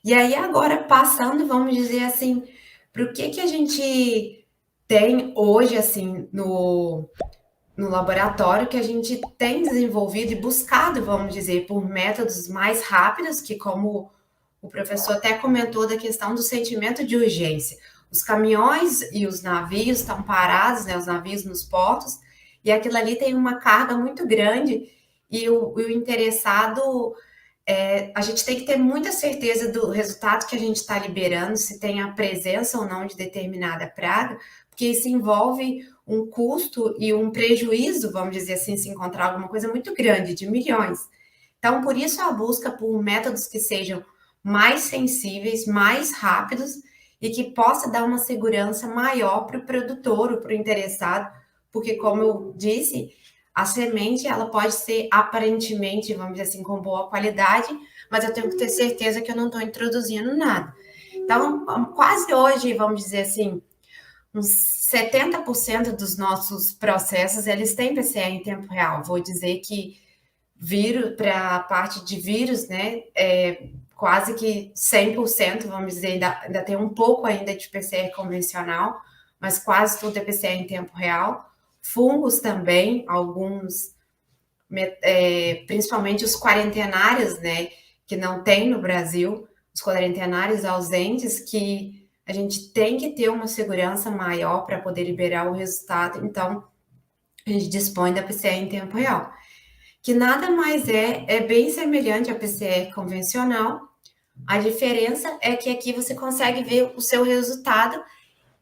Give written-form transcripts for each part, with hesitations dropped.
E aí agora passando, vamos dizer assim, para o que a gente tem hoje, assim, no laboratório, que a gente tem desenvolvido e buscado, vamos dizer, por métodos mais rápidos, que como o professor até comentou da questão do sentimento de urgência. Os caminhões e os navios estão parados, né, os navios nos portos, e aquilo ali tem uma carga muito grande, e o interessado a gente tem que ter muita certeza do resultado que a gente está liberando, se tem a presença ou não de determinada praga, porque isso envolve um custo e um prejuízo, vamos dizer assim, se encontrar alguma coisa muito grande, de milhões. Então, por isso a busca por métodos que sejam mais sensíveis, mais rápidos e que possa dar uma segurança maior para o produtor ou para o interessado, porque, como eu disse, a semente ela pode ser aparentemente, vamos dizer assim, com boa qualidade, mas eu tenho que ter certeza que eu não estou introduzindo nada. Então, quase hoje, vamos dizer assim, uns 70% dos nossos processos, eles têm PCR em tempo real. Vou dizer que vírus, para a parte de vírus, né, quase que 100%, vamos dizer, ainda tem um pouco ainda de PCR convencional, mas quase tudo é PCR em tempo real. Fungos também, alguns, principalmente os quarentenários, né, que não tem no Brasil, os quarentenários ausentes, que a gente tem que ter uma segurança maior para poder liberar o resultado, então a gente dispõe da PCR em tempo real, que nada mais é bem semelhante à PCR convencional. A diferença é que aqui você consegue ver o seu resultado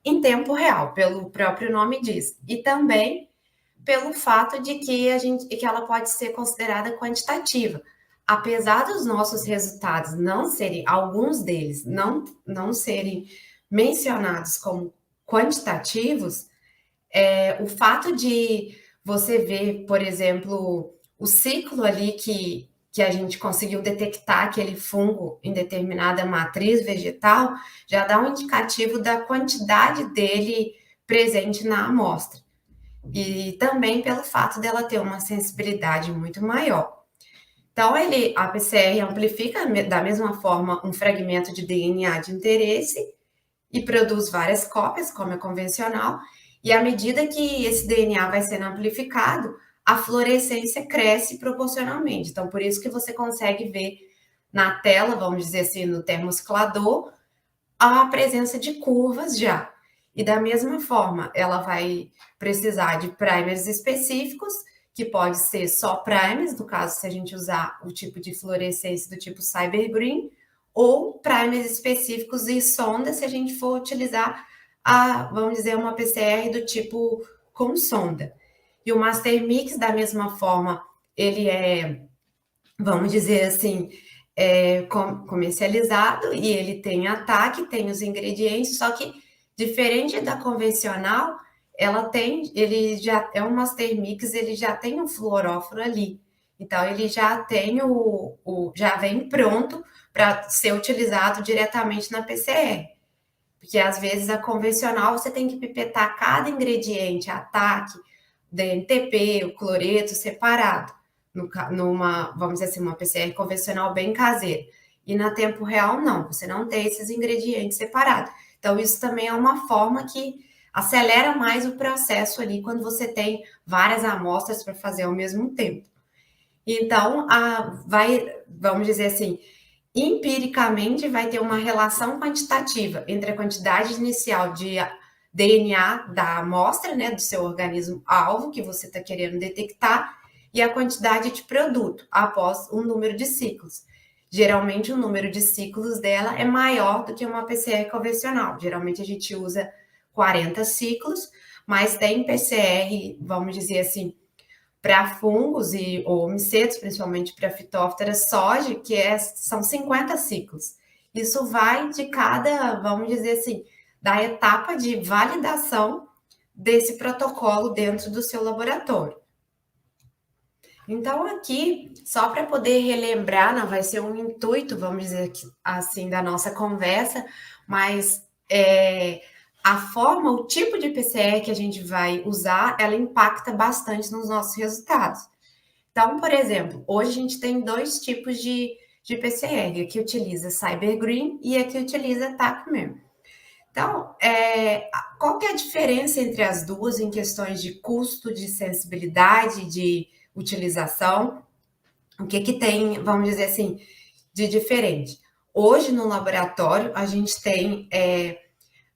em tempo real, pelo próprio nome diz, e também pelo fato de que ela pode ser considerada quantitativa. Apesar dos nossos resultados não serem, alguns deles não serem mencionados como quantitativos, o fato de você ver, por exemplo, o ciclo ali que a gente conseguiu detectar aquele fungo em determinada matriz vegetal, já dá um indicativo da quantidade dele presente na amostra. E também pelo fato dela ter uma sensibilidade muito maior. Então, a PCR amplifica da mesma forma um fragmento de DNA de interesse e produz várias cópias, como é convencional, e à medida que esse DNA vai sendo amplificado, a fluorescência cresce proporcionalmente. Então, por isso que você consegue ver na tela, vamos dizer assim, no termosclador, a presença de curvas já. E da mesma forma, ela vai precisar de primers específicos, que pode ser só primers, no caso, se a gente usar o tipo de fluorescência do tipo Cyber Green, ou primers específicos e sonda, se a gente for utilizar vamos dizer, uma PCR do tipo com sonda. E o Master Mix, da mesma forma, ele vamos dizer assim, comercializado e ele tem ataque, tem os ingredientes, só que diferente da convencional, ele já é um Master Mix, ele já tem um fluoróforo ali. Então, ele já tem já vem pronto para ser utilizado diretamente na PCR. Porque às vezes a convencional você tem que pipetar cada ingrediente, ataque, DNTP, o cloreto separado, vamos dizer assim, uma PCR convencional bem caseira. E na tempo real, não, você não tem esses ingredientes separados. Então, isso também é uma forma que acelera mais o processo ali quando você tem várias amostras para fazer ao mesmo tempo. Então, vamos dizer assim, empiricamente vai ter uma relação quantitativa entre a quantidade inicial de DNA da amostra, né, do seu organismo alvo que você está querendo detectar, e a quantidade de produto após um número de ciclos. Geralmente, o número de ciclos dela é maior do que uma PCR convencional. Geralmente, a gente usa 40 ciclos, mas tem PCR, vamos dizer assim, para fungos ou micetos, principalmente para Phytophthora soja, que são 50 ciclos. Isso vai de cada, vamos dizer assim, da etapa de validação desse protocolo dentro do seu laboratório. Então, aqui, só para poder relembrar, não vai ser um intuito, vamos dizer assim, da nossa conversa, mas a forma, o tipo de PCR que a gente vai usar, ela impacta bastante nos nossos resultados. Então, por exemplo, hoje a gente tem dois tipos de de PCR. Aqui utiliza CyberGreen e aqui utiliza TACMEM. Então, qual que é a diferença entre as duas em questões de custo, de sensibilidade, de utilização? O que que tem, vamos dizer assim, de diferente? Hoje, no laboratório, a gente tem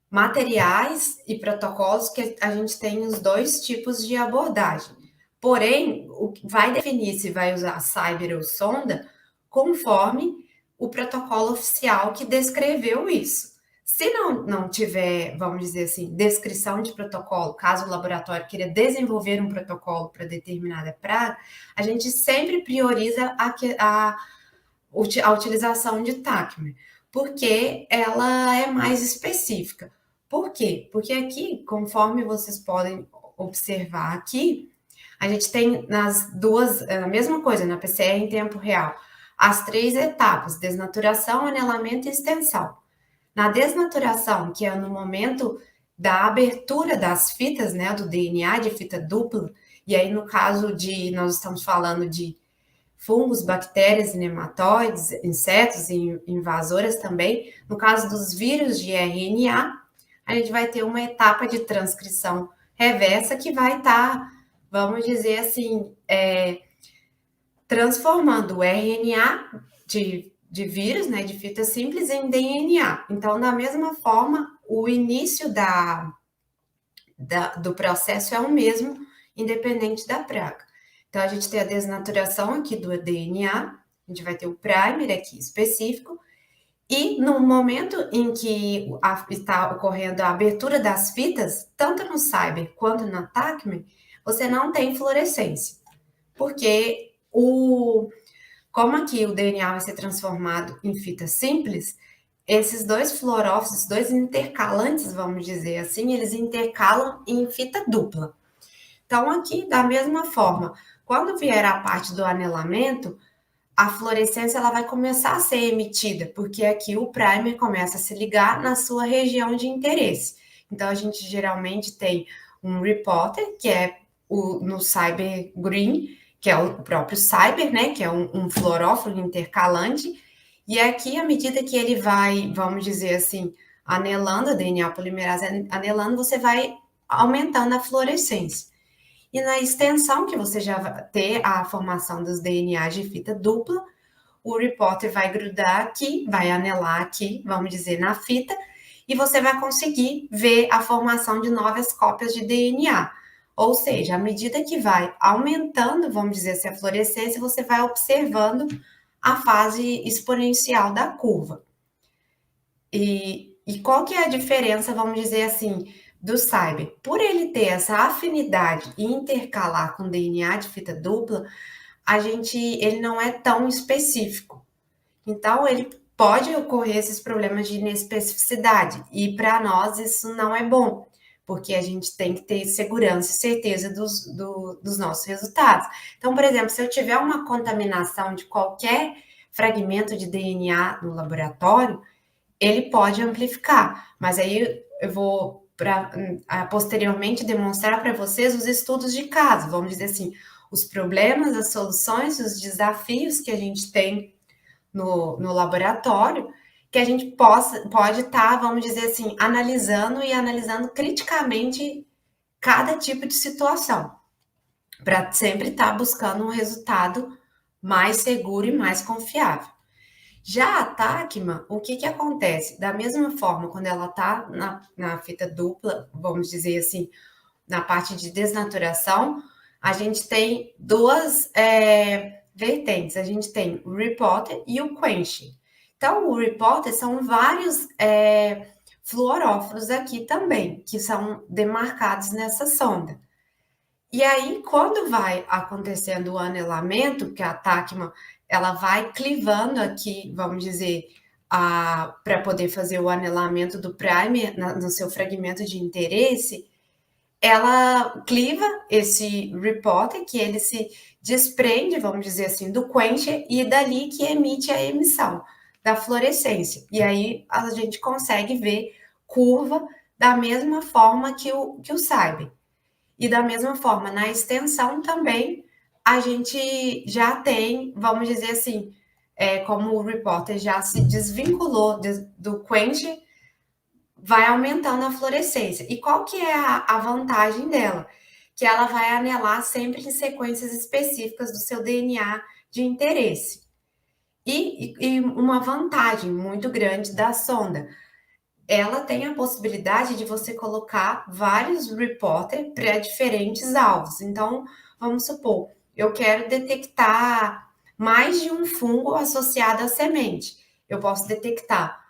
materiais e protocolos que a gente tem os dois tipos de abordagem. Porém, o que vai definir se vai usar cyber ou sonda conforme o protocolo oficial que descreveu isso. Se não tiver, vamos dizer assim, descrição de protocolo, caso o laboratório queira desenvolver um protocolo para determinada praga, a gente sempre prioriza a utilização de TACMER, porque ela é mais específica. Por quê? Porque aqui, conforme vocês podem observar aqui, a gente tem nas duas, a mesma coisa, na PCR em tempo real, as três etapas: desnaturação, anelamento e extensão. Na desnaturação, que é no momento da abertura das fitas, né, do DNA de fita dupla, e aí no caso de, nós estamos falando de fungos, bactérias e nematóides, insetos e invasoras também. No caso dos vírus de RNA, a gente vai ter uma etapa de transcrição reversa que vai estar, vamos dizer assim, transformando o RNA de vírus, né, de fita simples, em DNA. Então, da mesma forma, o início do processo é o mesmo, independente da praga. Então, a gente tem a desnaturação aqui do DNA, a gente vai ter o primer aqui específico, e no momento em que está ocorrendo a abertura das fitas, tanto no Cyber quanto na TACMER, você não tem fluorescência, porque como aqui o DNA vai ser transformado em fita simples, esses dois fluorófilos, dois intercalantes, vamos dizer assim, eles intercalam em fita dupla. Então, aqui, da mesma forma, quando vier a parte do anelamento, a fluorescência ela vai começar a ser emitida, porque aqui o primer começa a se ligar na sua região de interesse. Então, a gente geralmente tem um reporter, que é no Cyber Green, que é o próprio Cyber, né, que é um fluorófilo intercalante, e aqui, à medida que ele vai, vamos dizer assim, anelando a DNA polimerase, anelando, você vai aumentando a fluorescência. E na extensão, que você já vai ter a formação dos DNAs de fita dupla, o reporter vai grudar aqui, vai anelar aqui, vamos dizer, na fita, e você vai conseguir ver a formação de novas cópias de DNA. Ou seja, à medida que vai aumentando, vamos dizer assim, a fluorescência, você vai observando a fase exponencial da curva. E qual que é a diferença, vamos dizer assim, do Cyber? Por ele ter essa afinidade e intercalar com DNA de fita dupla, ele não é tão específico. Então, ele pode ocorrer esses problemas de inespecificidade. E para nós isso não é bom, porque a gente tem que ter segurança e certeza dos nossos resultados. Então, por exemplo, se eu tiver uma contaminação de qualquer fragmento de DNA no laboratório, ele pode amplificar, mas aí eu vou posteriormente demonstrar para vocês os estudos de caso, vamos dizer assim, os problemas, as soluções, os desafios que a gente tem no laboratório, que a gente pode estar, vamos dizer assim, analisando criticamente cada tipo de situação, para sempre estar buscando um resultado mais seguro e mais confiável. Já a TACMA, o que acontece? Da mesma forma, quando ela está na fita dupla, vamos dizer assim, na parte de desnaturação, a gente tem duas vertentes. A gente tem o reporter e o quenching. Então, o reporter são vários fluorófilos aqui também, que são demarcados nessa sonda. E aí, quando vai acontecendo o anelamento, que a TACMA ela vai clivando aqui, vamos dizer, para poder fazer o anelamento do primer no seu fragmento de interesse, ela cliva esse reporter, que ele se desprende, vamos dizer assim, do quencher, e dali que emite a emissão da fluorescência. E aí a gente consegue ver curva da mesma forma que o Cyber. E da mesma forma, na extensão também, a gente já tem, vamos dizer assim, como o reporter já se desvinculou do quench, vai aumentando a fluorescência. E qual que é a vantagem dela? Que ela vai anelar sempre em sequências específicas do seu DNA de interesse. E uma vantagem muito grande da sonda, ela tem a possibilidade de você colocar vários reporter para diferentes alvos. Então, vamos supor, eu quero detectar mais de um fungo associado à semente. Eu posso detectar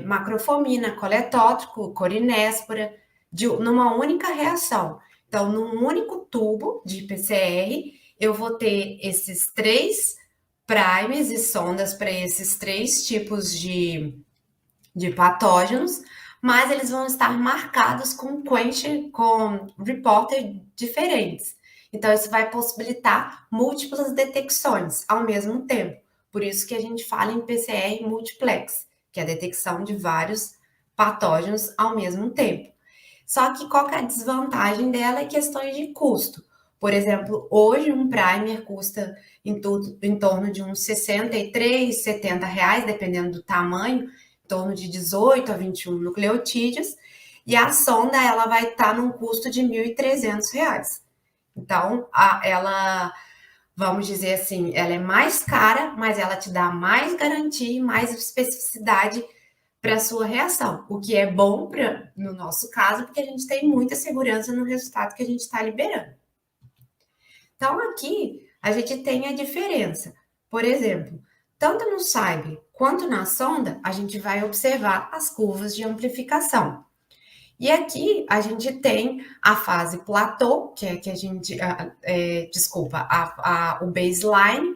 macrofomina, coletótrico, corinéspora, numa única reação. Então, num único tubo de PCR, eu vou ter esses 3 primers e sondas para esses 3 tipos de patógenos, mas eles vão estar marcados com reporter diferentes. Então, isso vai possibilitar múltiplas detecções ao mesmo tempo. Por isso que a gente fala em PCR multiplex, que é a detecção de vários patógenos ao mesmo tempo. Só que qual que é a desvantagem dela é questões de custo. Por exemplo, hoje um primer custa em torno de uns 63, 70 reais, dependendo do tamanho, em torno de 18 a 21 nucleotídeos, e a sonda ela vai estar num custo de 1.300 reais. Então, ela, vamos dizer assim, ela é mais cara, mas ela te dá mais garantia e mais especificidade para a sua reação, o que é bom no nosso caso, porque a gente tem muita segurança no resultado que a gente está liberando. Então, aqui a gente tem a diferença. Por exemplo, tanto no SAIB quanto na sonda, a gente vai observar as curvas de amplificação. E aqui a gente tem a fase platô, que é que a gente, o baseline,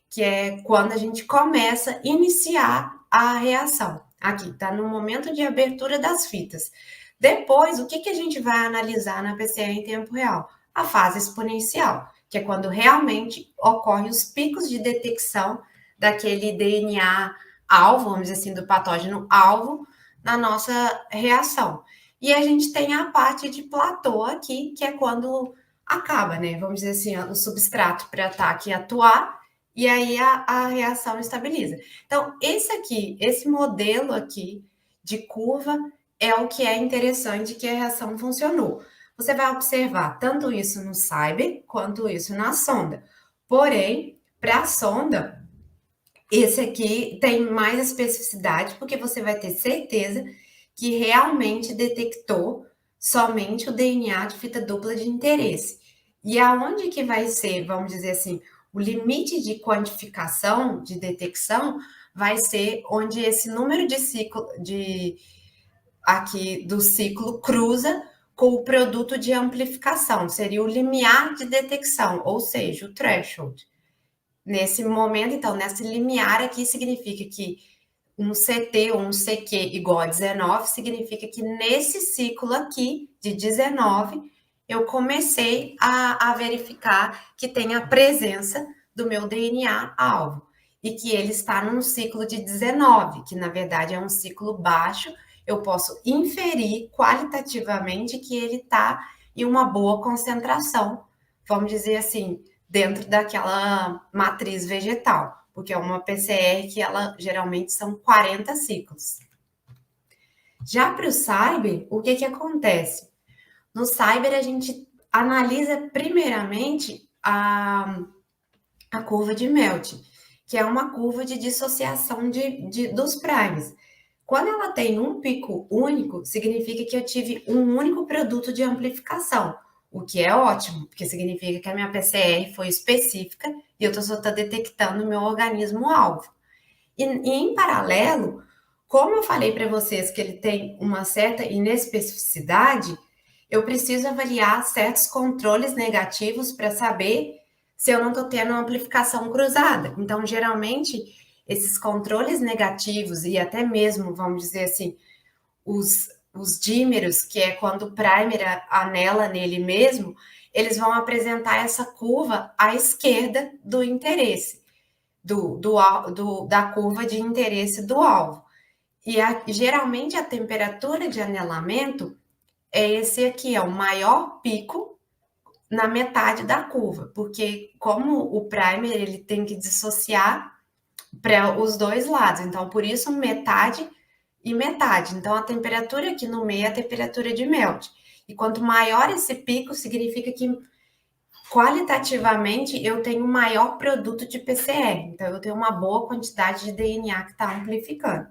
que é quando a gente começa a iniciar a reação. Aqui está no momento de abertura das fitas. Depois, o que a gente vai analisar na PCR em tempo real? A fase exponencial, que é quando realmente ocorrem os picos de detecção daquele DNA alvo, vamos dizer assim, do patógeno alvo, na nossa reação. E a gente tem a parte de platô aqui, que é quando acaba, né? Vamos dizer assim, o substrato para ataque atuar, e aí a reação estabiliza. Então, esse modelo aqui de curva é o que é interessante que a reação funcionou. Você vai observar tanto isso no Cyber quanto isso na sonda. Porém, para a sonda, esse aqui tem mais especificidade, porque você vai ter certeza que realmente detectou somente o DNA de fita dupla de interesse. E aonde que vai ser, vamos dizer assim, o limite de quantificação, de detecção, vai ser onde esse número de ciclo aqui do ciclo cruza com o produto de amplificação, seria o limiar de detecção, ou seja, o threshold. Nesse momento, então, nesse limiar aqui significa que um CT ou um CQ igual a 19 significa que nesse ciclo aqui de 19 eu comecei a verificar que tem a presença do meu DNA alvo e que ele está num ciclo de 19, que na verdade é um ciclo baixo. Eu posso inferir qualitativamente que ele está em uma boa concentração, vamos dizer assim, dentro daquela matriz vegetal, porque é uma PCR que ela geralmente são 40 ciclos. Já para o Cyber, o que acontece? No Cyber, a gente analisa primeiramente a curva de Melt, que é uma curva de dissociação dos primes. Quando ela tem um pico único, significa que eu tive um único produto de amplificação, o que é ótimo, porque significa que a minha PCR foi específica e eu só estou detectando o meu organismo-alvo. E em paralelo, como eu falei para vocês que ele tem uma certa inespecificidade, eu preciso avaliar certos controles negativos para saber se eu não estou tendo uma amplificação cruzada. Então, geralmente, esses controles negativos e até mesmo, vamos dizer assim, os dímeros, que é quando o primer anela nele mesmo, eles vão apresentar essa curva à esquerda do interesse, da curva de interesse do alvo. E geralmente a temperatura de anelamento é esse aqui, é o maior pico na metade da curva, porque como o primer ele tem que dissociar para os dois lados. Então, por isso, metade e metade. Então, a temperatura aqui no meio é a temperatura de melt. E quanto maior esse pico, significa que qualitativamente eu tenho um maior produto de PCR. Então, eu tenho uma boa quantidade de DNA que está amplificando.